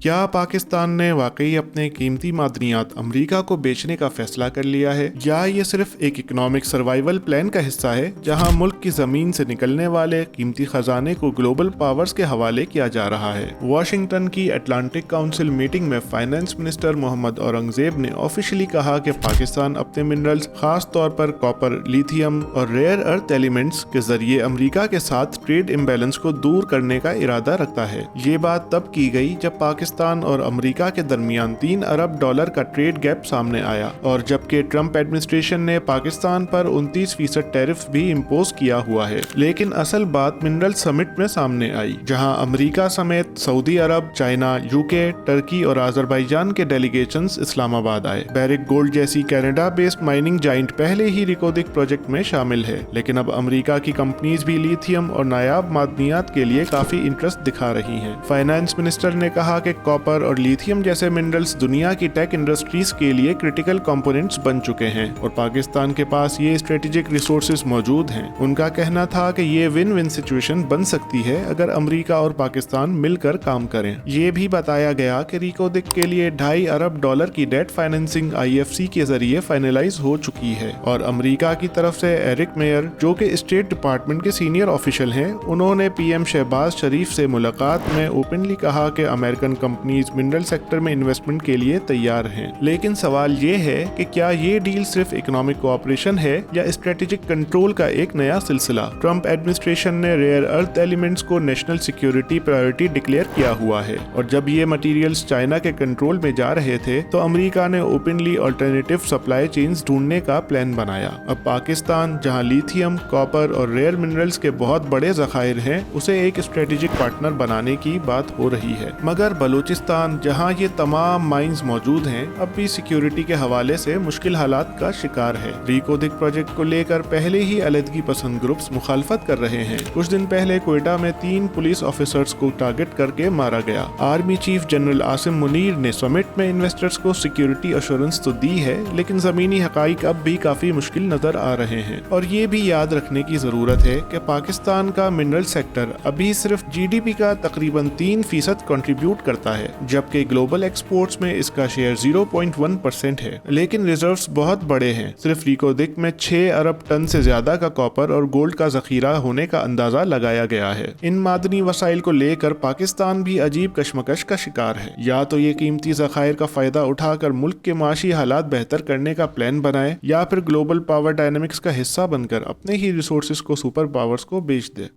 क्या पाकिस्तान ने वाकई अपने कीमती मादनियात अमेरिका को बेचने का फैसला कर लिया है, या ये सिर्फ एक इकोनॉमिक सर्वाइवल प्लान का हिस्सा है जहां मुल्क की जमीन से निकलने वाले कीमती खजाने को ग्लोबल पावर्स के हवाले किया जा रहा है। वाशिंगटन की अटलांटिक काउंसिल मीटिंग में फाइनेंस मिनिस्टर मोहम्मद औरंगजेब ने ऑफिशियली कहा कि पाकिस्तान अपने मिनरल्स, खास तौर पर कॉपर, लिथियम और रेयर अर्थ एलिमेंट्स के जरिए अमेरिका के साथ ट्रेड इम्बैलेंस को दूर करने का इरादा रखता है। ये बात तब की गई जब पाकिस्तान और अमेरिका के दरमियान $3 अरब का ट्रेड गैप सामने आया, और जबकि ट्रंप एडमिनिस्ट्रेशन ने पाकिस्तान पर 29% टैरिफ भी इम्पोज किया हुआ है। लेकिन असल बात मिनरल समिट में सामने आई, जहां अमेरिका समेत सऊदी अरब, चाइना, यूके, टर्की और अजरबैजान के डेलीगेशंस इस्लामाबाद आए। बैरिक गोल्ड जैसी कनाडा बेस्ड माइनिंग जाइंट पहले ही रिकोदिक प्रोजेक्ट में शामिल है, लेकिन अब अमेरिका की कंपनीज भी लिथियम और नायाब मादनियात के लिए काफी इंटरेस्ट दिखा रही हैं। फाइनेंस मिनिस्टर ने कहा कि कॉपर और लिथियम जैसे मिनरल्स दुनिया की टेक इंडस्ट्रीज के लिए क्रिटिकल कंपोनेंट्स बन चुके हैं और पाकिस्तान के पास ये स्ट्रेटेजिक रिसोर्सेज मौजूद हैं। उनका कहना था कि ये विन विन सिचुएशन बन सकती है अगर अमेरिका और पाकिस्तान मिलकर काम करें। ये भी बताया गया कि रिकोदिक के लिए $2.5 अरब की डेट फाइनेंसिंग IFC के जरिए फाइनलाइज हो चुकी है, और अमेरिका की तरफ से एरिक मेयर, जो कि स्टेट डिपार्टमेंट के सीनियर ऑफिशियल हैं, उन्होंने PM शहबाज शरीफ से मुलाकात में ओपनली कहा कि अमेरिकन कंपनीज मिनरल सेक्टर में इन्वेस्टमेंट के लिए तैयार हैं। लेकिन सवाल ये है कि क्या ये डील सिर्फ इकोनॉमिक कोऑपरेशन है या स्ट्रेटेजिक कंट्रोल का एक नया सिलसिला। ट्रंप एडमिनिस्ट्रेशन ने रेयर अर्थ एलिमेंट्स को नेशनल सिक्योरिटी प्रायोरिटी डिक्लेयर किया हुआ है, और जब ये मटेरियल्स चाइना के कंट्रोल में जा रहे थे तो अमेरिका ने ओपनली अल्टरनेटिव सप्लाई चेन्स ढूंढने का प्लान बनाया। अब पाकिस्तान, जहां लिथियम, कॉपर और रेयर मिनरल्स के बहुत बड़े जखायर हैं, उसे एक स्ट्रेटेजिक पार्टनर बनाने की बात हो रही है। मगर बलूचिस्तान, जहां ये तमाम माइंस मौजूद हैं, अब भी सिक्योरिटी के हवाले से मुश्किल हालात का शिकार है। रिकोदिक प्रोजेक्ट को लेकर पहले ही अलहदगी पसंद ग्रुप्स मुखालफत कर रहे हैं। कुछ दिन पहले क्वेटा में 3 पुलिस ऑफिसर्स को टारगेट करके मारा गया। Army chief general Asim Munir ने समिट में इन्वेस्टर्स को सिक्योरिटी एश्योरेंस तो दी है, लेकिन जमीनी हकाइक अब भी काफी मुश्किल नजर आ रहे हैं। और ये भी याद रखने की जरूरत है कि पाकिस्तान का मिनरल सेक्टर अभी सिर्फ GDP का तकरीबन 3% कंट्रीब्यूट करता है, जबकि ग्लोबल एक्सपोर्ट्स में इसका शेयर 0.1% है। लेकिन रिजर्व्स बहुत बड़े हैं। सिर्फ रिकोदिक में 6 अरब टन से ज्यादा का कॉपर और गोल्ड का जखीरा होने का अंदाजा लगाया गया है। इन मादनी वसाइल को लेकर पाकिस्तान भी अजीब कशमकश का शिकार है। या तो ये कीमती जखायर का फायदा उठाकर मुल्क के माशी हालात बेहतर करने का प्लान बनाए, या फिर ग्लोबल पावर डायनेमिक्स का हिस्सा बनकर अपने ही रिसोर्सेज को सुपर पावर्स को बेच दे।